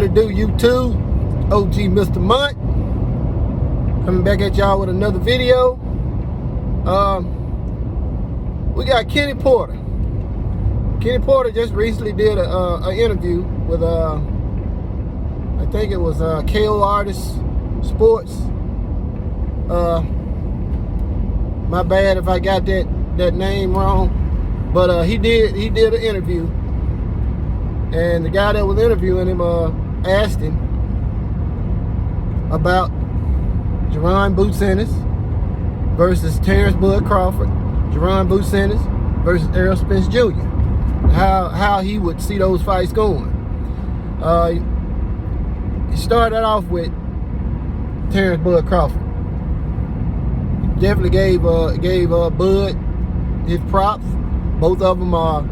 What it do, YouTube? OG Mr. Munt. Coming back at y'all with another video. We got Kenny Porter. Kenny Porter just recently did an interview with, I think it was KO Artist Sports. My bad if I got that name wrong. But he did an interview. And the guy that was interviewing him asked him about Jerron Boots Ennis versus Terrence Bud Crawford, Jerron Boots Ennis versus Errol Spence Jr. How he would see those fights going. He started off with Terrence Bud Crawford. Definitely gave Bud his props. Both of them are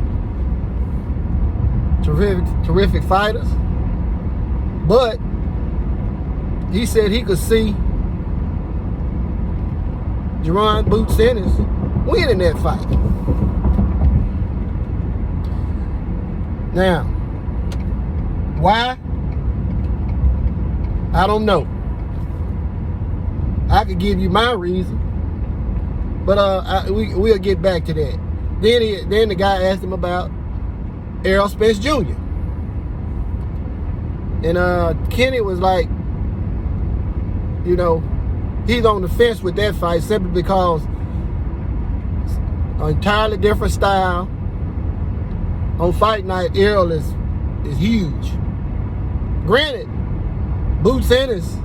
terrific fighters. But he said he could see Jerron Boots Ennis winning that fight. Now, why? I don't know. I could give you my reason, but we'll get back to that. Then the guy asked him about Errol Spence Jr. And Kenny was like, you know, he's on the fence with that fight simply because an entirely different style. On fight night, Errol is huge. Granted, Boots Ennis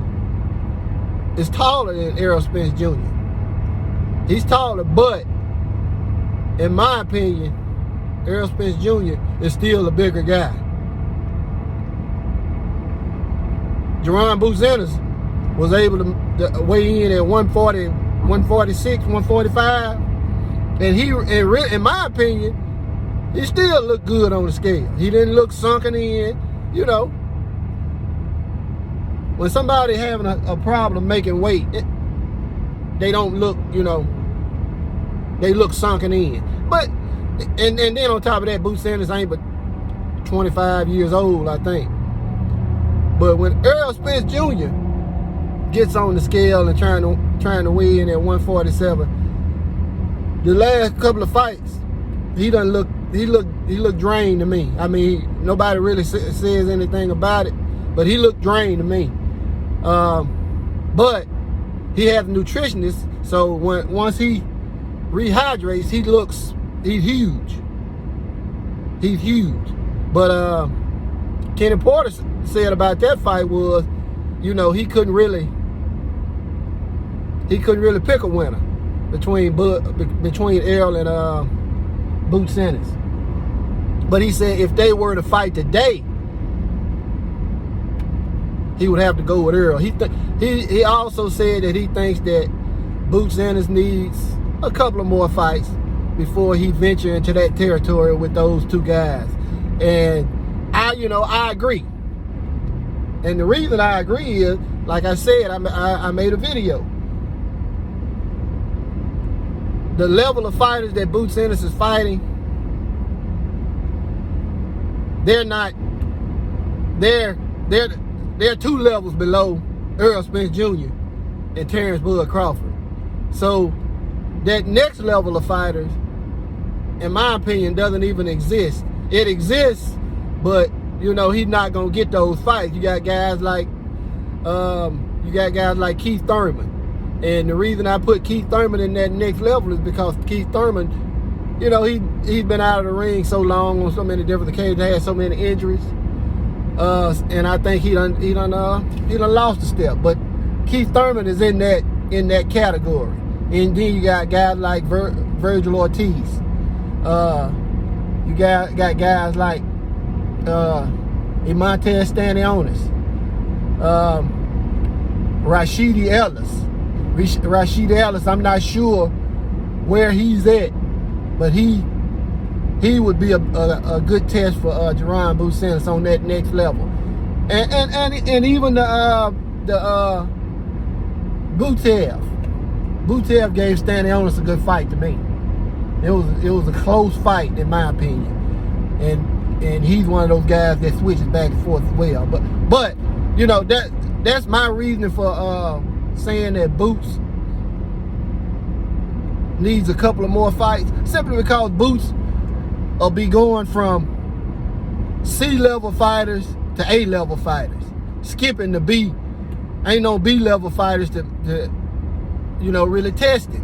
is taller than Errol Spence Jr. He's taller, but in my opinion, Errol Spence Jr. is still a bigger guy. Jerron Boots Ennis was able to weigh in at 140, 146, 145, and in my opinion, he still looked good on the scale. He didn't look sunken in, you know. When somebody having a problem making weight, they don't look, you know, they look sunken in. But, and then on top of that, Boots Ennis ain't but 25 years old, I think. But when Errol Spence Jr. gets on the scale and trying to weigh in at 147, the last couple of fights, he looked drained to me. I mean, nobody really says anything about it, but he looked drained to me. But he has a nutritionist, so once he rehydrates, he's huge. He's huge. But Kenny Porter said about that fight was, you know, he couldn't really pick a winner between Errol and Boots Ennis. But he said if they were to fight today, he would have to go with Errol. He also said that he thinks that Boots Ennis needs a couple of more fights before he venture into that territory with those two guys. And I agree. And the reason I agree is, like I said, I made a video. The level of fighters that Boots Ennis is fighting, they're two levels below Errol Spence Jr. and Terrence Bud Crawford. So that next level of fighters, in my opinion, doesn't even exist. It exists, but you know, he's not gonna get those fights. You got guys like Keith Thurman. And the reason I put Keith Thurman in that next level is because Keith Thurman, you know, he's been out of the ring so long on so many different occasions, had so many injuries, and I think he done lost a step. But Keith Thurman is in that category. And then you got guys like Virgil Ortiz. You got guys like Imontes Stanionis, Rashidi Ellis. I'm not sure where he's at, but he would be a good test for Jerron Boots Ennis on that next level. And even the Butev gave Stanionis a good fight to me. It was a close fight in my opinion. And and he's one of those guys that switches back and forth as well. But you know, that's my reasoning for saying that Boots needs a couple of more fights, simply because Boots will be going from C-level fighters to A-level fighters, skipping the B. Ain't no B-level fighters to you know, really test him.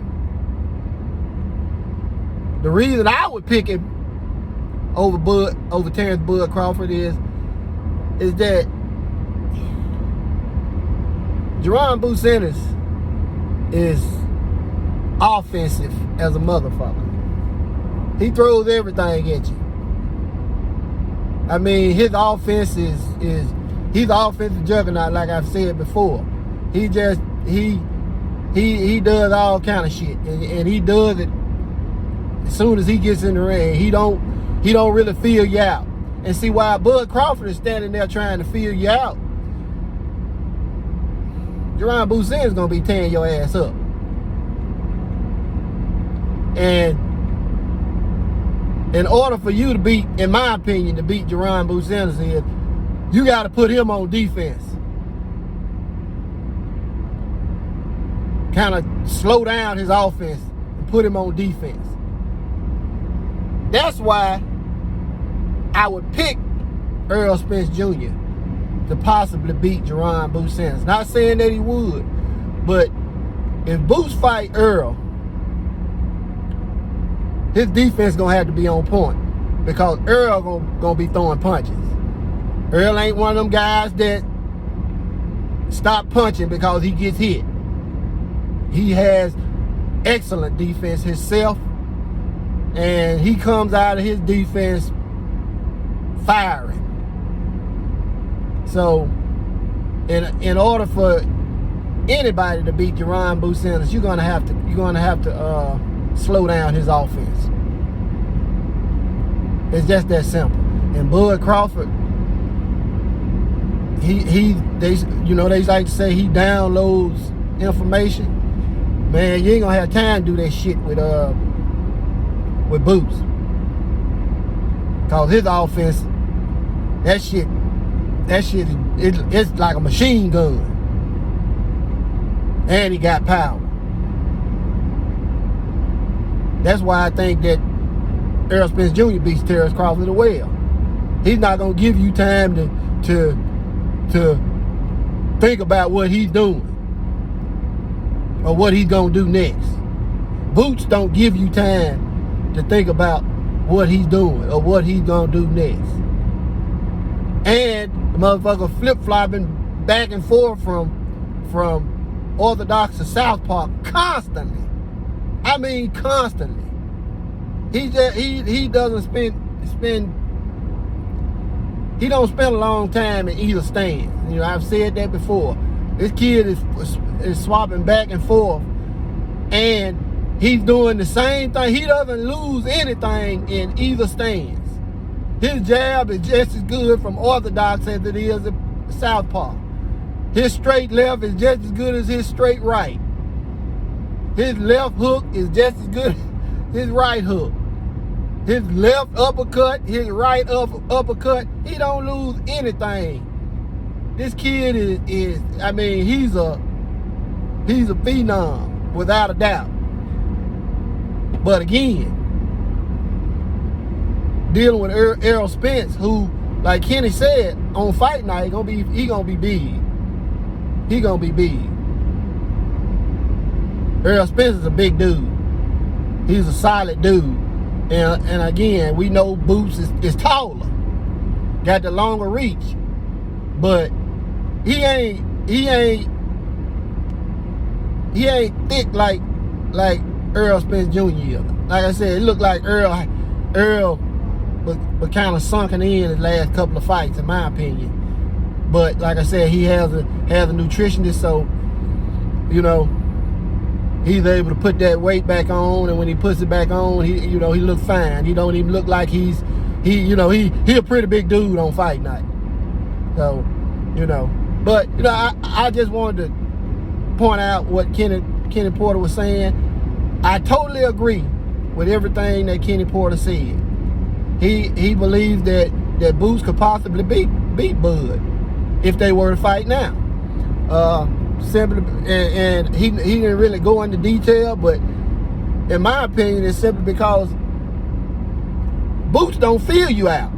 The reason I would pick him over Terrence Bud Crawford is that Jerron Boots Ennis is offensive as a motherfucker. He throws everything at you. I mean, his offense he's an offensive juggernaut, like I've said before. He does all kind of shit, and he does it as soon as he gets in the ring. He don't really feel you out. And see, while Bud Crawford is standing there trying to feel you out, Jerron Boots Ennis is gonna be tearing your ass up. And in order for you to beat, in my opinion, to beat Jerron Boots Ennis, you got to put him on defense. Kind of slow down his offense and put him on defense. That's why I would pick Earl Spence Jr. to possibly beat Jerron Boots Ennis. Not saying that he would, but if Boots fight Earl, his defense gonna have to be on point, because Earl gonna be throwing punches. Earl ain't one of them guys that stop punching because he gets hit. He has excellent defense himself, and he comes out of his defense firing. So, in order for anybody to beat Jerron Boots Ennis, you're gonna have to slow down his offense. It's just that simple. And Bud Crawford, they like to say he downloads information. Man, you ain't gonna have time to do that shit with Boots. Cause his offense, that shit it's like a machine gun. And he got power. That's why I think that Earl Spence Jr. beats Terrence Crawford as well. He's not gonna give you time to think about what he's doing or what he's gonna do next. Boots don't give you time to think about what he's doing or what he's gonna do next. And the motherfucker flip-flopping back and forth from orthodox to southpaw constantly. I mean, constantly. He don't spend a long time in either stance. You know, I've said that before. This kid is swapping back and forth, and he's doing the same thing. He doesn't lose anything in either stance. His jab is just as good from orthodox as it is at southpaw. His straight left is just as good as his straight right. His left hook is just as good as his right hook. His left uppercut, his right uppercut, he don't lose anything. This kid is I mean, he's a phenom, without a doubt. But again, dealing with Errol Spence, who, like Kenny said, on fight night, he gonna be big. He gonna be big. Errol Spence is a big dude. He's a solid dude. And again, we know Boots is taller, got the longer reach, but he ain't thick like Earl Spence Jr. Like I said, it looked like Earl was kind of sunken in his last couple of fights, in my opinion. But like I said, he has a nutritionist, so you know, he's able to put that weight back on, and when he puts it back on, he looks fine. He don't even look like he a pretty big dude on fight night. So, but I just wanted to point out what Kenny Porter was saying. I totally agree with everything that Kenny Porter said. He believes that that Boots could possibly beat Bud if they were to fight now. Simply, and he didn't really go into detail, but in my opinion, it's simply because Boots don't feel you out,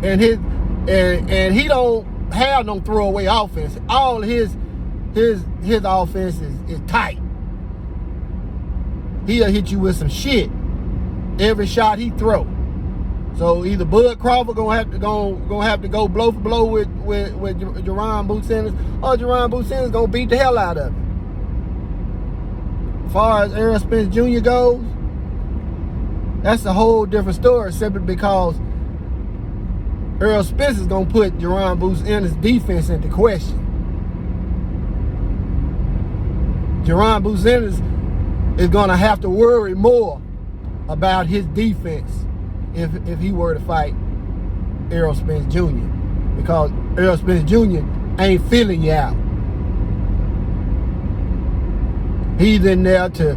and he don't have no throwaway offense. All his offense is tight. He'll hit you with some shit every shot he throw. So either Bud Crawford gonna have to go blow for blow with Jerron Boots Ennis, or Jerron Boots Ennis gonna beat the hell out of him. As far as Errol Spence Jr. goes, that's a whole different story, simply because Errol Spence is gonna put Jerron Boots Ennis' defense into question. Jerron Boots Ennis is gonna have to worry more about his defense if he were to fight Errol Spence Jr. because Errol Spence Jr. ain't feeling you out. He's in there to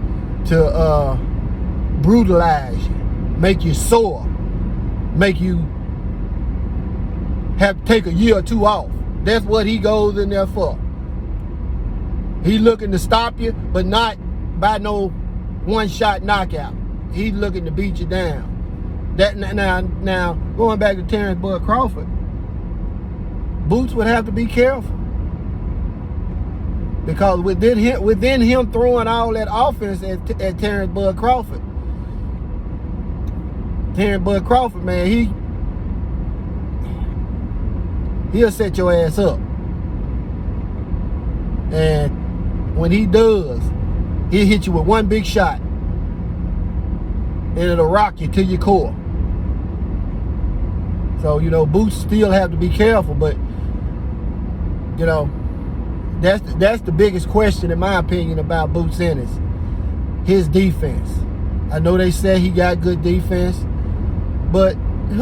brutalize you, make you sore, make you have to take a year or two off. That's what he goes in there for. He's looking to stop you, but not by no one-shot knockout. He's looking to beat you down. That now going back to Terrence Bud Crawford, Boots would have to be careful, because within him throwing all that offense at Terrence Bud Crawford, man, he'll set your ass up, and when he does, he'll hit you with one big shot, and it'll rock you to your core. So, Boots still have to be careful, but, that's the biggest question, in my opinion, about Boots Ennis. His defense. I know they said he got good defense, but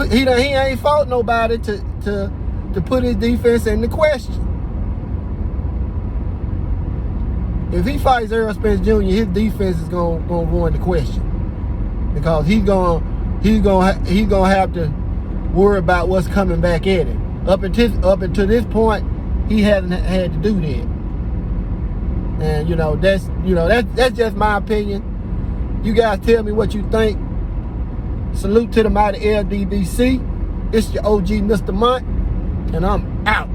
he ain't fought nobody to put his defense into question. If he fights Errol Spence Jr., his defense is gonna go into question, because he's gonna have to worry about what's coming back at him. Up until this point, he hasn't had to do that. And that's just my opinion. You guys tell me what you think. Salute to the mighty LDBC. It's your OG Mr. Mont, and I'm out.